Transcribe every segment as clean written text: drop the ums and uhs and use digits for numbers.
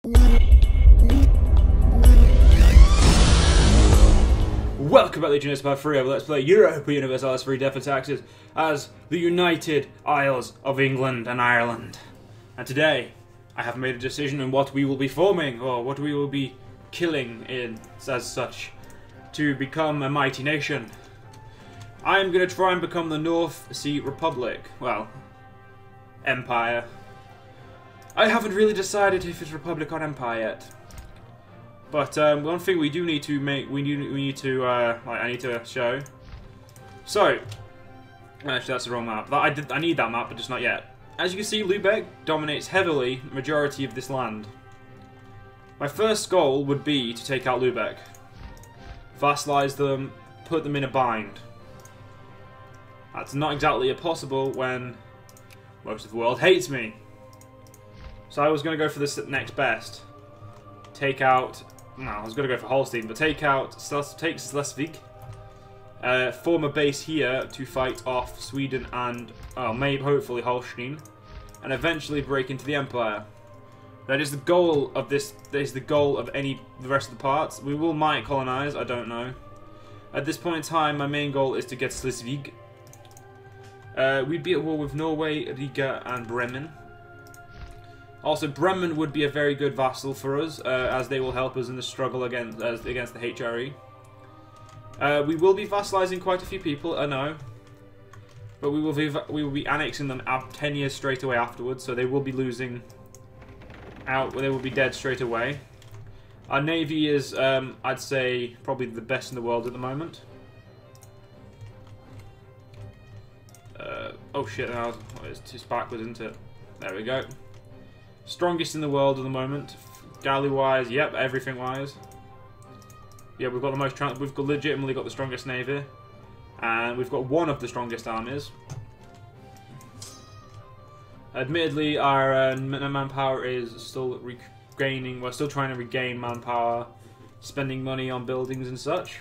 Welcome back, Legionnaires Part 3 of Let's Play Europa Universalis Free Death and Taxes as the United Isles of England and Ireland. And today, I have made a decision on what we will be forming, or what we will be killing in, as such, to become a mighty nation. I am going to try and become the North Sea Republic. Well, Empire. I haven't really decided if it's Republic or Empire yet. But one thing we do need to make, I need to show. So, actually that's the wrong map. I need that map, but just not yet. As you can see, Lubeck dominates heavily the majority of this land. My first goal would be to take out Lubeck, vassalize them, put them in a bind. That's not exactly impossible when most of the world hates me. So I was going to go for this next best. Take out. No, I was going to go for Holstein, but take Schleswig. Form a base here to fight off Sweden and maybe hopefully Holstein, and eventually break into the Empire. That is the goal of this. That is the goal of the rest of the parts. We might colonize. I don't know. At this point in time, my main goal is to get Schleswig. We'd be at war with Norway, Riga, and Bremen. Also, Bremen would be a very good vassal for us, as they will help us in the struggle against the HRE. We will be vassalizing quite a few people, I know, but we will be annexing them 10 years straight away afterwards, so they will be losing out. They will be dead straight away. Our navy is, I'd say, probably the best in the world at the moment. Oh shit! Now it's just backwards, isn't it? There we go. Strongest in the world at the moment, galley-wise, yep, everything-wise. Yeah, we've got the most. We've legitimately got the strongest navy, and we've got one of the strongest armies. Admittedly, our manpower is still regaining. We're still trying to regain manpower, spending money on buildings and such.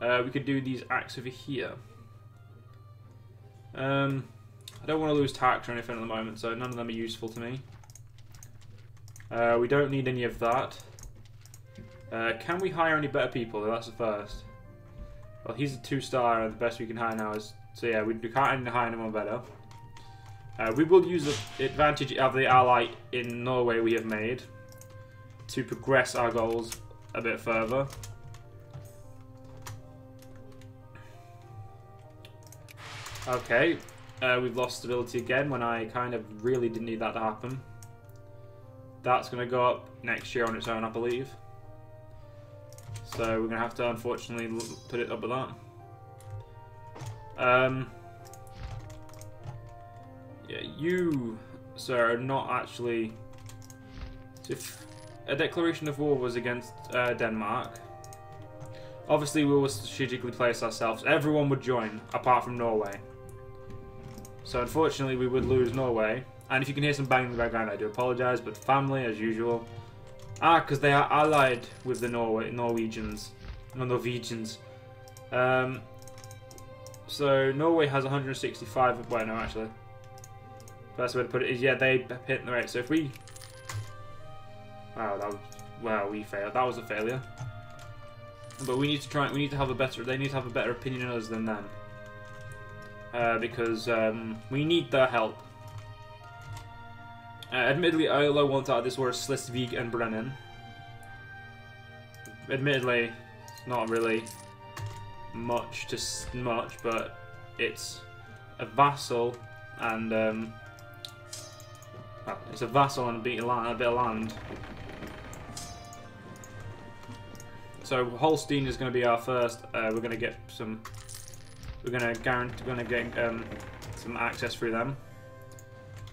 We could do these acts over here. I don't want to lose tax or anything at the moment, so none of them are useful to me. We don't need any of that. Can we hire any better people? That's the first. Well, he's a 2-star, and the best we can hire now is... So yeah, we can't hire anyone better. We will use the advantage of the ally in Norway we have made to progress our goals a bit further. Okay. We've lost stability again when I kind of really didn't need that to happen. That's going to go up next year on its own, I believe. So we're going to have to, unfortunately, put it up with that. Yeah, you, sir, are not actually... If a declaration of war was against Denmark, obviously we will strategically place ourselves. Everyone would join, apart from Norway. So unfortunately we would lose Norway. And if you can hear some banging in the background, I do apologise, but family as usual. Because they are allied with the Norwegians. No, Norwegians. So Norway has 165, well no actually. Best way to put it is, yeah, they hit the rate. So if we... Wow, we failed. That was a failure. But we need to try, they need to have a better opinion of us than them. Because we need their help. Admittedly, all I want out of this war is Schleswig and Bremen. Admittedly, it's not really much, but it's a vassal and it's a vassal and a bit of land. So Holstein is going to be our first. We're going to get some. We're going to get some access through them.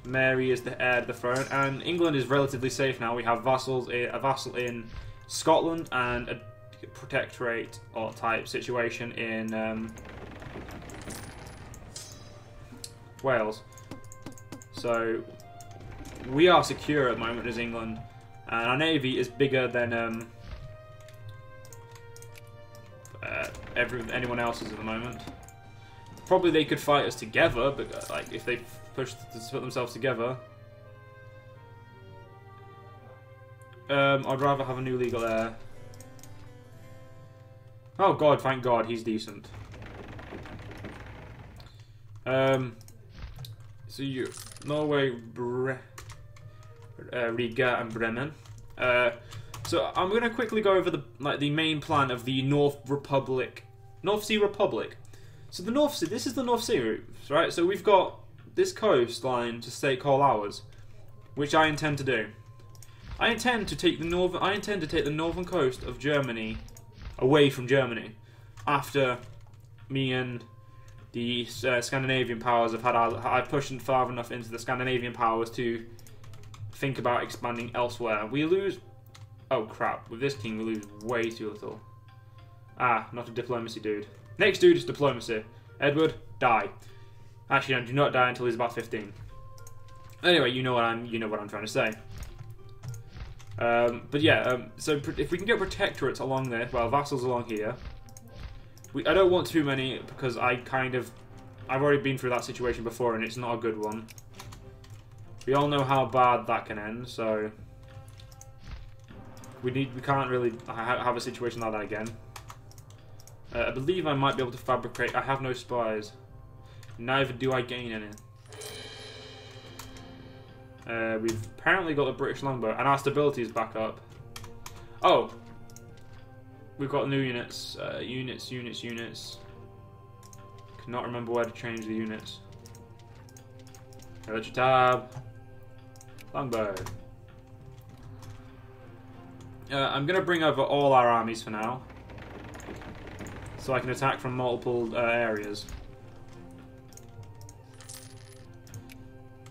Mary is the heir to the throne, and England is relatively safe now. We have a vassal in Scotland and a protectorate or type situation in Wales. So we are secure at the moment as England, and our navy is bigger than anyone else's at the moment. Probably they could fight us together, but like if they put themselves together. I'd rather have a new legal heir. Oh god, thank god, he's decent. So you, Norway, Riga and Bremen. So I'm gonna quickly go over the main plan of the North Sea Republic. So the North Sea, this is the North Sea route, right? So we've got this coastline to stake call ours, which I intend to do. I intend to take the northern coast of Germany away from Germany after me and the Scandinavian powers I've pushed far enough into the Scandinavian powers to think about expanding elsewhere. We lose. Oh crap! With this king, we lose way too little. Ah, not a diplomacy dude. Next dude is diplomacy. Edward, die. Actually, no, do not die until he's about 15. Anyway, you know what I'm trying to say. But yeah, so if we can get protectorates along there, well, vassals along here. I don't want too many because I've already been through that situation before and it's not a good one. We all know how bad that can end, so we can't really have a situation like that again. I believe I might be able to fabricate. I have no spies. Neither do I gain any. We've apparently got a British longbow, and our stability is back up. Oh! We've got new units. Units. Cannot remember where to change the units. Military tab. Longbow. I'm going to bring over all our armies for now, so I can attack from multiple areas.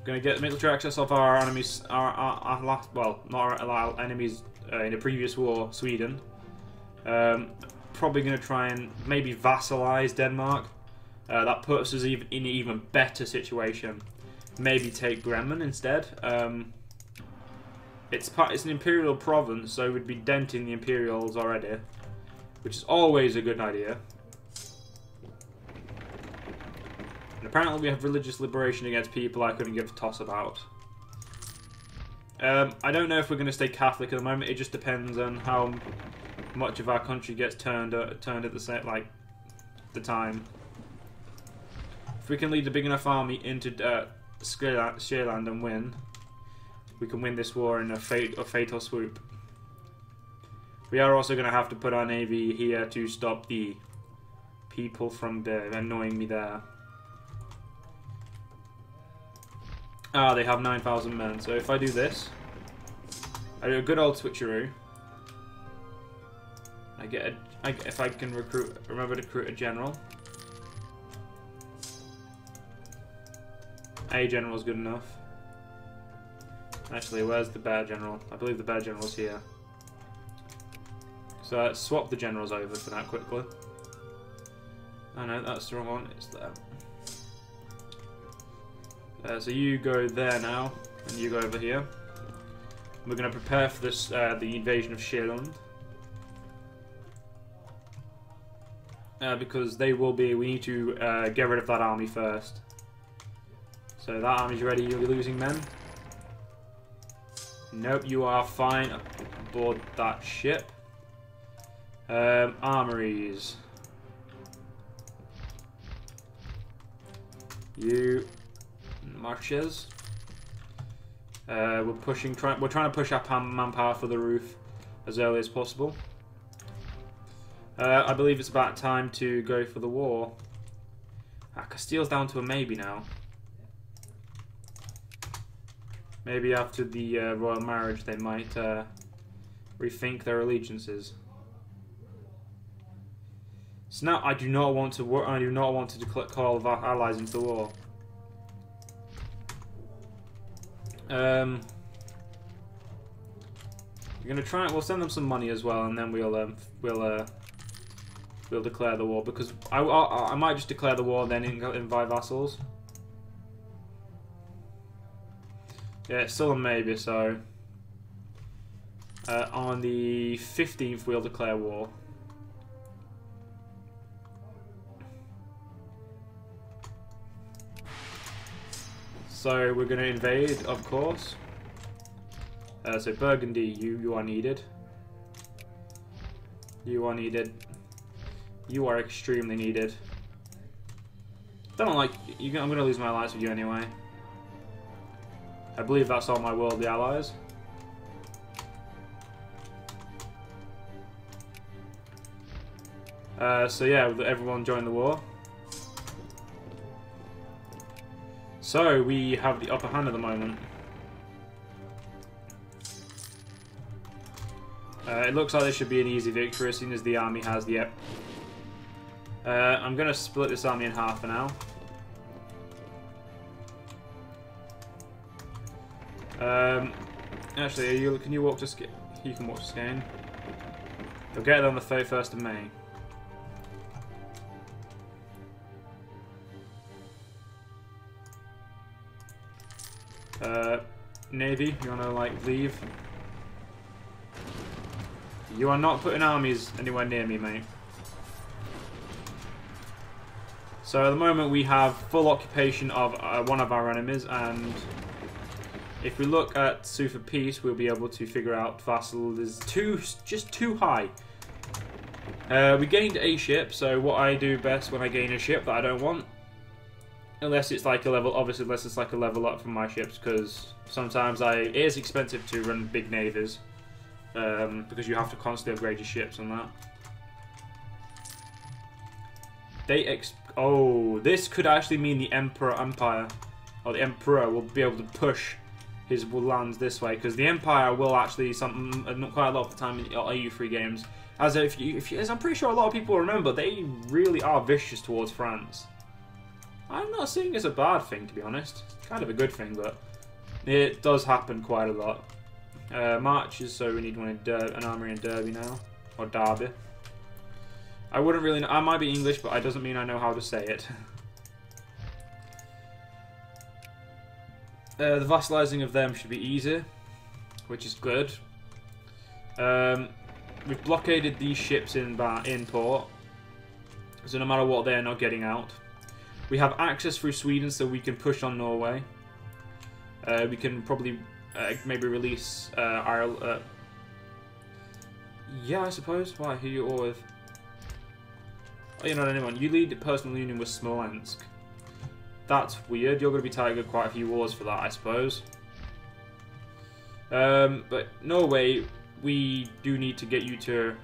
Going to get military access of our enemies, not our enemies in the previous war, Sweden. Probably going to try and maybe vassalize Denmark. That puts us in an even better situation. Maybe take Bremen instead. It's an imperial province, so we'd be denting the imperials already, which is always a good idea. And apparently we have religious liberation against people I couldn't give a toss about. I don't know if we're going to stay Catholic at the moment. It just depends on how much of our country gets turned at the same the time. If we can lead a big enough army into Sheerland and win, we can win this war in a fatal swoop. We are also going to have to put our navy here to stop the people from annoying me there. Ah, they have 9,000 men. So if I do this, I do a good old switcheroo. If I can remember to recruit a general. A general is good enough. Actually, where's the bear general? I believe the bear general's here. So let's swap the generals over for that quickly. Oh no, that's the wrong one. It's there. So you go there now, and you go over here. We're going to prepare for this, the invasion of Sheerland. Because they will be, we need to get rid of that army first. So that army's ready, you'll be losing men. Nope, you are fine aboard that ship. Armories. You marches. We're trying to push our manpower for the roof as early as possible. I believe it's about time to go for the war. Castile's down to a maybe now. Maybe after the royal marriage, they might rethink their allegiances. So now I do not want to call our allies into the war. We're gonna try. We'll send them some money as well, and then we'll declare the war, because I might just declare the war and then invite vassals. Yeah, it's still a maybe. So on the 15th, we'll declare war. So we're going to invade, of course. So Burgundy, you are needed. You are needed. You are extremely needed. Don't like you. I'm gonna lose my alliance with you anyway. I believe that's all my worldly allies. So yeah, everyone joined the war. So we have the upper hand at the moment. It looks like this should be an easy victory as soon as the army has the... I'm going to split this army in half for now. Actually, can you walk to Skane? You can walk to Skane. They'll get there on the 31st of May. Navy, you want to, like, leave? You are not putting armies anywhere near me, mate. So at the moment we have full occupation of one of our enemies, and if we look at sue for peace, we'll be able to figure out vassal is just too high. We gained a ship, so what I do best when I gain a ship that I don't want, unless it's like a level, obviously unless it's like a level up from my ships, because sometimes it is expensive to run big navies, because you have to constantly upgrade your ships on that. Oh, this could actually mean the Empire will be able to push his lands this way, because the Empire will actually quite a lot of the time in EU3 games, as I'm pretty sure a lot of people remember, they really are vicious towards France. I'm not saying it's a bad thing, to be honest. It's kind of a good thing, but it does happen quite a lot. Marches, so we need an army in Derby now, or Derby. I wouldn't really know. I might be English, but it doesn't mean I know how to say it. The vassalizing of them should be easy, which is good. We've blockaded these ships in port, so no matter what, they're not getting out. We have access through Sweden, so we can push on Norway. We can probably maybe release Ireland. Yeah, I suppose. Why? Who you all with? Oh, you're not anyone. You lead personal union with Smolensk. That's weird. You're going to be targeted quite a few wars for that, I suppose. But Norway, we do need to get you to...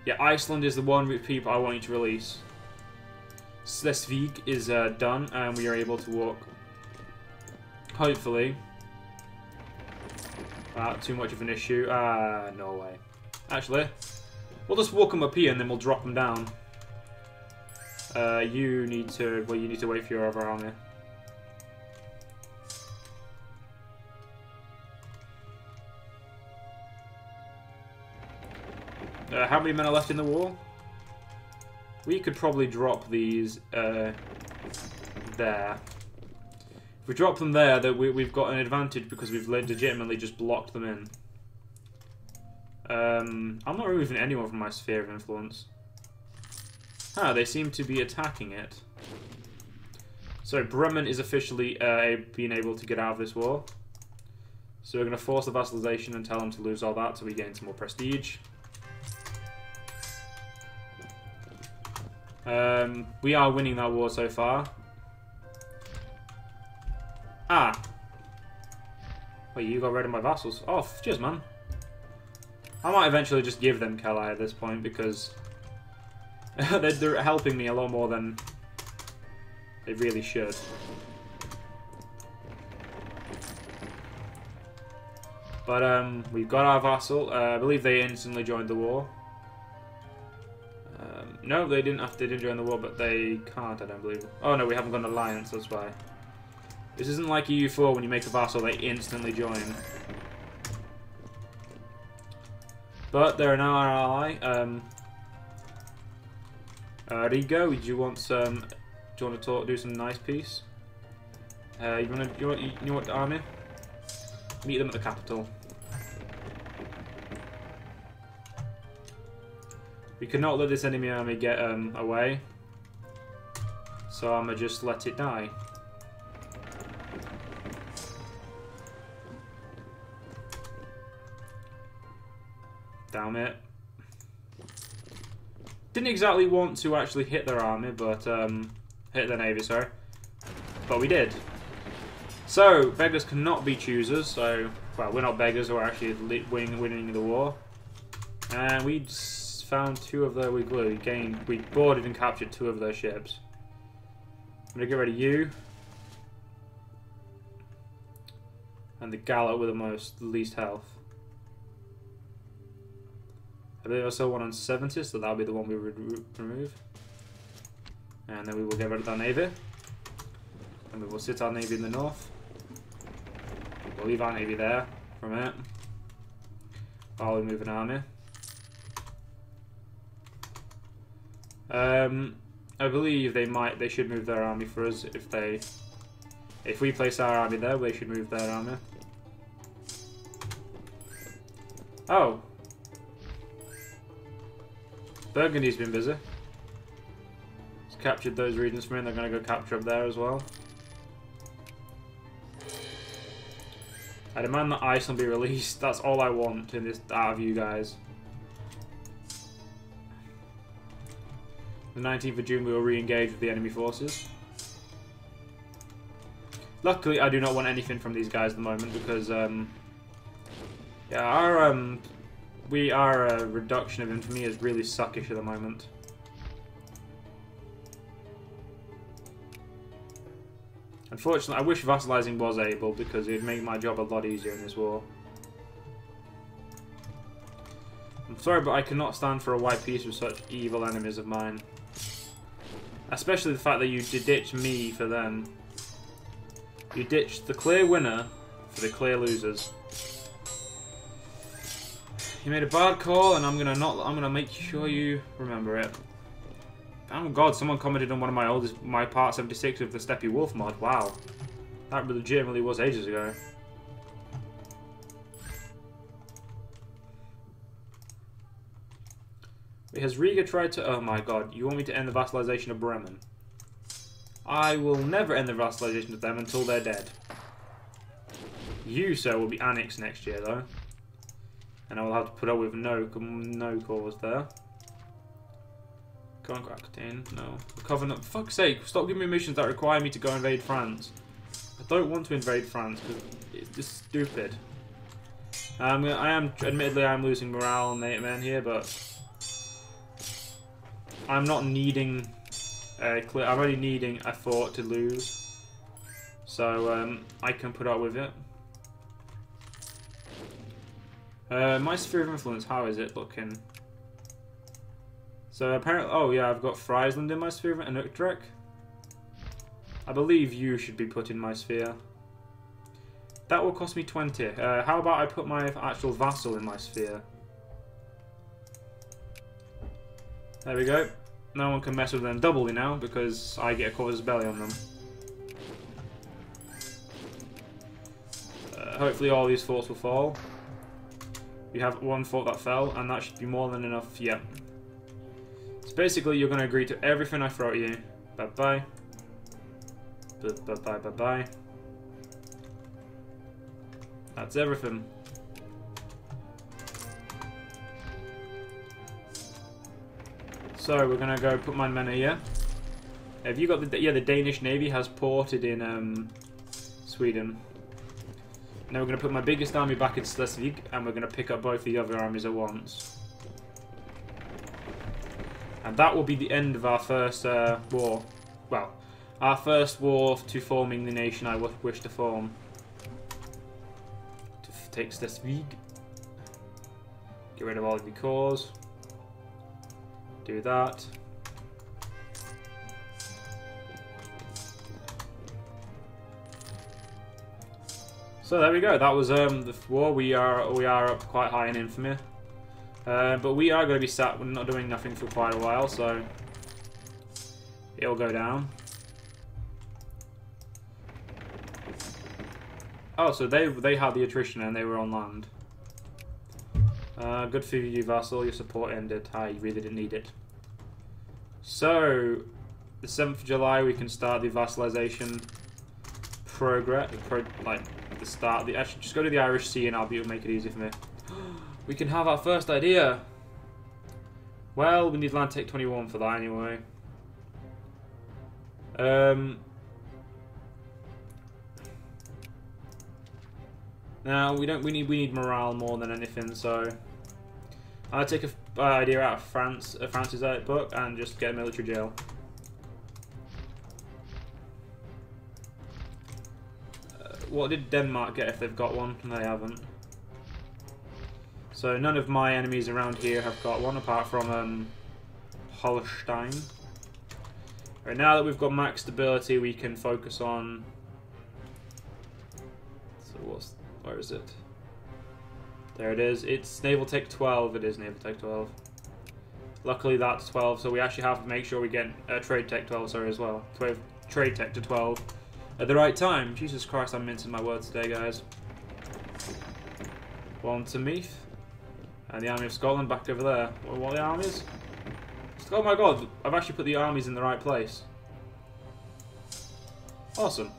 Yeah, Iceland is the one with people I want you to release. Schleswig is done, and we are able to walk. Hopefully. Not too much of an issue. Norway. Actually, we'll just walk them up here and then we'll drop them down. You need to wait for your other army. How many men are left in the war? We could probably drop these there. If we drop them there, we've got an advantage because we've legitimately just blocked them in. I'm not removing anyone from my sphere of influence. Ah, they seem to be attacking it. So Bremen is officially being able to get out of this war. So we're going to force the vassalization and tell them to lose all that so we gain some more prestige. We are winning that war so far. Ah! Wait, you got rid of my vassals. Oh, cheers, man. I might eventually just give them Calais at this point because they're helping me a lot more than they really should. But we've got our vassal. I believe they instantly joined the war. No, they didn't join the war, but they can't, I don't believe. Oh no, we haven't got an alliance, that's why. This isn't like EU4 when you make a vassal, they instantly join. But they're now our ally. Rigo, do you want to do some nice peace? You want the army? Meet them at the capital. We cannot let this enemy army get away, so I'm gonna just let it die. Damn it. Didn't exactly want to actually hit their army, but, hit their navy, sorry. But we did. So, beggars cannot be choosers, so, well, we're not beggars, we're actually winning the war. And we just found 2 of their, we boarded and captured 2 of their ships. I'm gonna get rid of you. And the Gallo with the least health. I believe I saw one on 70, so that'll be the one we remove. And then we will get rid of our navy. And we will sit our navy in the north. We'll leave our navy there for a minute. While we move an army. I believe they should move their army for us if we place our army there, they should move their army. Oh. Burgundy's been busy. He's captured those regions for me and they're going to go capture up there as well. I demand that Iceland be released. That's all I want in this out of you guys. The 19th of June we will re-engage with the enemy forces. Luckily I do not want anything from these guys at the moment because yeah, our reduction of infamy is really suckish at the moment. Unfortunately, I wish vassalizing was able because it would make my job a lot easier in this war. I'm sorry, but I cannot stand for a white peace with such evil enemies of mine. Especially the fact that you ditched me for them. You ditched the clear winner for the clear losers. You made a bad call, and I'm gonna make sure you remember it. Oh god, someone commented on one of my part 76 of the Steppy Wolf mod. Wow, that legitimately was ages ago. Has Riga tried to? Oh my god, you want me to end the vassalization of Bremen? I will never end the vassalization of them until they're dead. You, sir, will be annexed next year, though. And I will have to put up with no cause there. Go on, Aquitaine. No. The Covenant. For fuck's sake, stop giving me missions that require me to go invade France. I don't want to invade France because it's just stupid. Admittedly, I'm losing morale on the men here, but I'm not needing I'm only needing a fort to lose, so I can put up with it. My sphere of influence, how is it looking? So apparently, oh yeah, I've got Friesland in my sphere and Utrecht. I believe you should be put in my sphere. That will cost me 20. How about I put my actual vassal in my sphere? There we go. No one can mess with them doubly now because I get a casus belli on them. Hopefully all these forts will fall. We have one fort that fell, and that should be more than enough. Yeah. So basically, you're going to agree to everything I throw at you. Bye bye. Bye bye bye bye. That's everything. So we're gonna go put my men here. Have you got the the Danish Navy has ported in Sweden. Now we're gonna put my biggest army back in Schleswig, and we're gonna pick up both the other armies at once. And that will be the end of our first war. Well, our first war to forming the nation I wish to form. To take Schleswig. Get rid of all of the cores. Do that. So there we go. That was the war. We are up quite high in infamy, but we are going to be sat. We're not doing nothing for quite a while, so it'll go down. Oh, so they had the attrition and they were on land. Good for you, vassal. Your support ended. You really didn't need it. So, the 7th of July, we can start the vassalization progress. Like the start. Actually, just go to the Irish Sea, and it'll make it easy for me. We can have our first idea. Well, we need land tech 21 for that anyway. Now we need morale more than anything. So I'll take an idea out of France's book and just get a military jail. What did Denmark get if they've got one? They haven't. So none of my enemies around here have got one, apart from Holstein. Right, now that we've got max stability, we can focus on. So where is it? There it is. It's naval tech 12. It is naval tech 12. Luckily that's 12, so we actually have to make sure we get trade tech 12. Sorry, as well. Trade tech to 12. At the right time. Jesus Christ, I'm mincing my words today, guys. One to Meath. And the Army of Scotland back over there. What are the armies? Oh my god, I've actually put the armies in the right place. Awesome.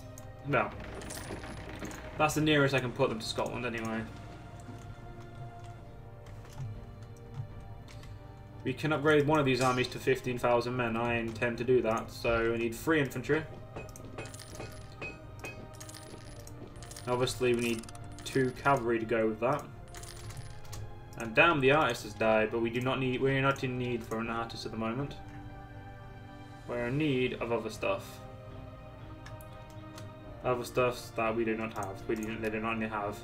Well, that's the nearest I can put them to Scotland anyway. We can upgrade one of these armies to 15,000 men. I intend to do that. So we need 3 infantry. Obviously we need 2 cavalry to go with that. And damn, the artist has died, but we're not in need for an artist at the moment. We're in need of other stuff. Other stuff that we do not have. They do not have.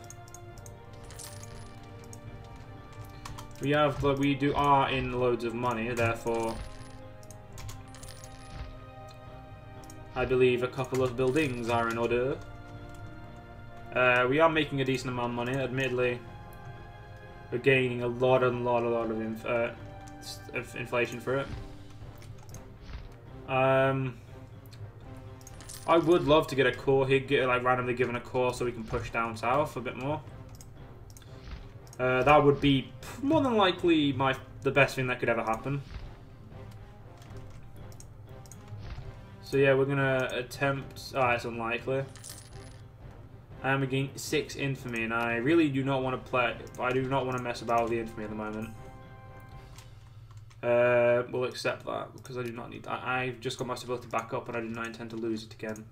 We have, but we are in loads of money, therefore I believe a couple of buildings are in order. We are making a decent amount of money, admittedly. We're gaining a lot of inflation for it. I would love to get a core here, like randomly given a core so we can push down south a bit more. That would be more than likely the best thing that could ever happen. So yeah, we're gonna attempt. Oh, it's unlikely. And we gain 6 infamy, and I really do not want to play. I do not want to mess about with the infamy at the moment. We'll accept that because I do not need that. I've just got my stability back up, and I do not intend to lose it again.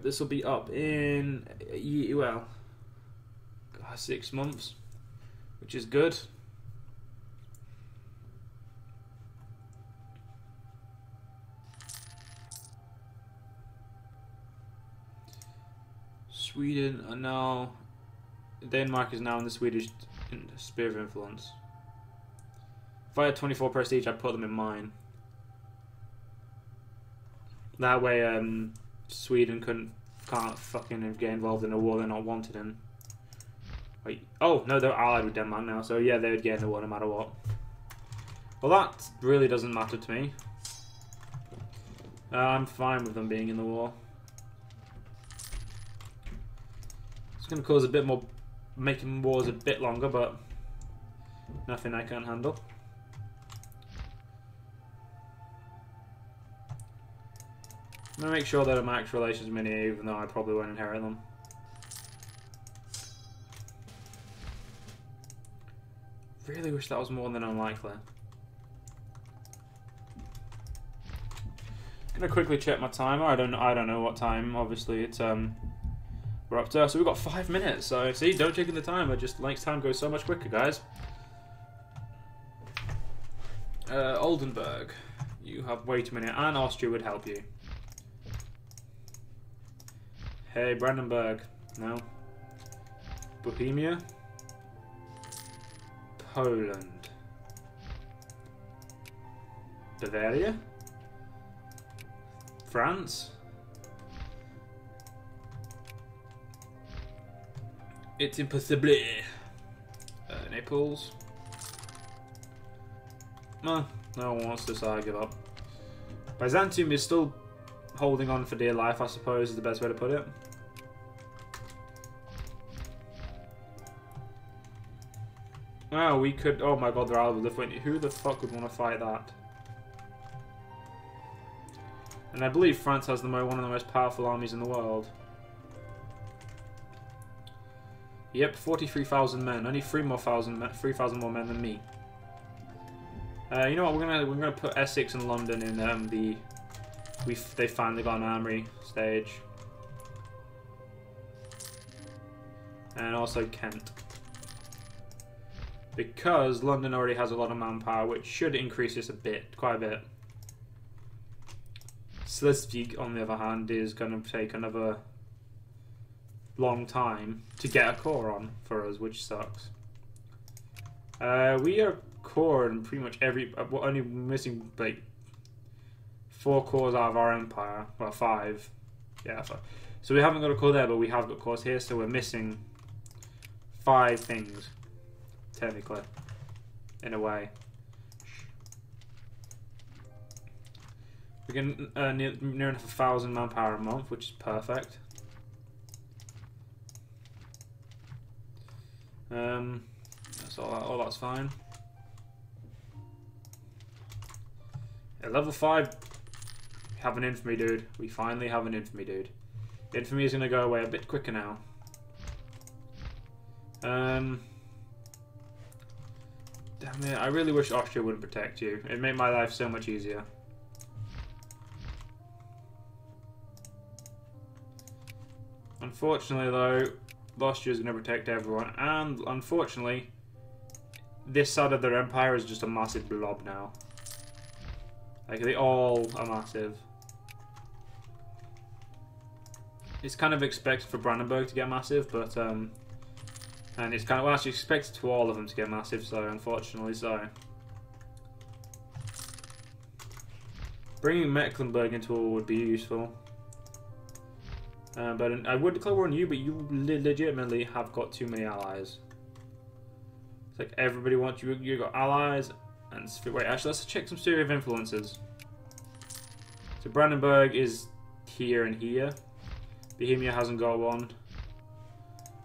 This will be up in 6 months, which is good. Sweden are now. Denmark is now in the Swedish sphere of influence. If I had 24 prestige, I'd put them in mine. That way, Sweden can't fucking get involved in a war they're not wanted in. Wait, oh no, they're allied with Denmark now, so yeah, they would get in the war no matter what. Well, that really doesn't matter to me. I'm fine with them being in the war. It's going to cause a bit more, making wars a bit longer, but nothing I can't handle. I'm going to make sure that I'm max relations mini, even though I probably won't inherit them. Really wish that was more than unlikely. Gonna quickly check my timer. I don't know what time. Obviously, it's we're up to. So we've got 5 minutes. So see, don't check in the timer. Just makes time go so much quicker, guys. Oldenburg, you have wait a minute, and Austria would help you. Hey, Brandenburg, no. Bohemia, Poland, Bavaria. France. It's impossible. Naples. No one wants this, so I give up. Byzantium is still holding on for dear life, I suppose, is the best way to put it. Well, we could. Oh my god, they're out of Lithuania. Who the fuck would want to fight that? And I believe France has one of the most powerful armies in the world. Yep, 43,000 men. Only 3,000 more men than me. You know what? We're gonna put Essex and London in they finally got an armory stage, and also Kent, because London already has a lot of manpower, which should increase this quite a bit. Schleswig, on the other hand, is going to take another long time to get a core on for us, which sucks. We are core in pretty much we're only missing like 4 cores out of our empire. Well, 5. Yeah, 5. So we haven't got a core there, but we have got cores here, so we're missing 5 things, technically, in a way. We can earn near enough 1,000 manpower a month, which is perfect. That's all that's fine. At level 5, we have an infantry dude. We finally have an infantry dude. The infantry is going to go away a bit quicker now. Damn it, I really wish Austria wouldn't protect you. It'd make my life so much easier. Unfortunately though, Austria is going to protect everyone, and unfortunately, this side of their empire is just a massive blob now. Like, they all are massive. It's kind of expected for Brandenburg to get massive, but and it's kind of actually expected to all of them to get massive, so unfortunately so. Bringing Mecklenburg into war would be useful. But I would declare war on you, but you legitimately have got too many allies. It's like everybody wants you. You got allies, and wait. Actually, let's check some sphere of influences. So Brandenburg is here and here. Bohemia hasn't got one.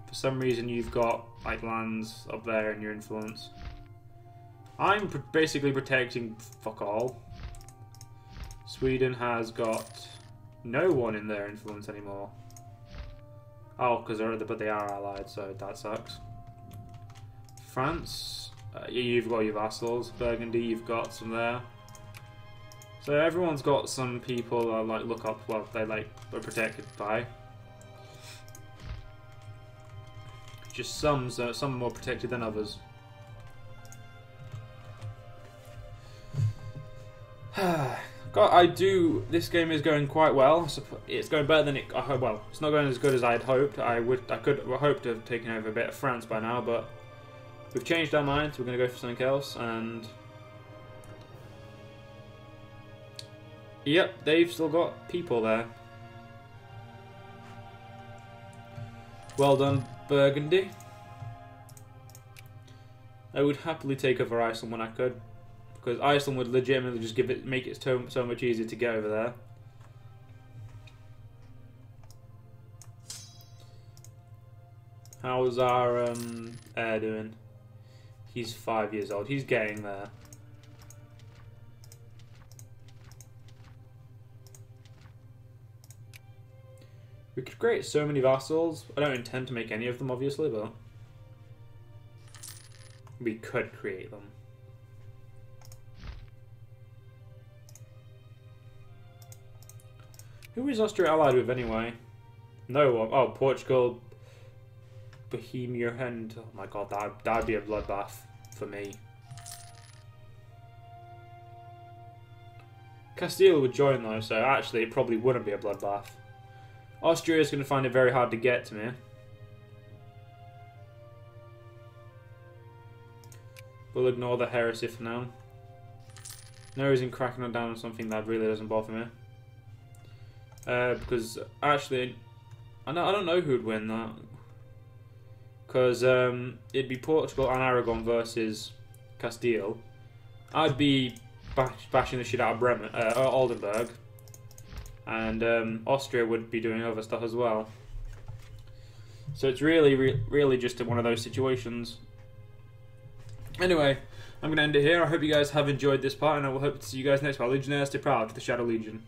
For some reason, you've got like lands up there in your influence. I'm basically protecting fuck all. Sweden has got no one in their influence anymore. Oh, because they are allied, so that sucks. France, you've got your vassals. Burgundy, you've got some there. So everyone's got some people like look up. Well, they like are protected by. Just some are more protected than others. God, this game is going quite well. It's going better than it. Well, it's not going as good as I had hoped. I could hope to have taken over a bit of France by now, but we've changed our minds. We're going to go for something else, and yep, they've still got people there. Well done, Burgundy. I would happily take over Iceland when I could, because Iceland would legitimately just make it so much easier to get over there. How's our heir doing? He's 5 years old. He's getting there. We could create so many vassals. I don't intend to make any of them, obviously, but we could create them. Who is Austria allied with anyway? No one. Oh, Portugal, Bohemia, and oh my god, that'd be a bloodbath for me. Castile would join though, so actually it probably wouldn't be a bloodbath. Austria is going to find it very hard to get to me. We'll ignore the heresy for now. No reason cracking on down on something that really doesn't bother me. Because actually, I don't know who'd win that. Because it'd be Portugal and Aragon versus Castile. I'd be bashing the shit out of Oldenburg. And Austria would be doing other stuff as well. So it's really just one of those situations. Anyway, I'm going to end it here. I hope you guys have enjoyed this part, and I will hope to see you guys next time. Legionnaires, stay proud to the Shadow Legion.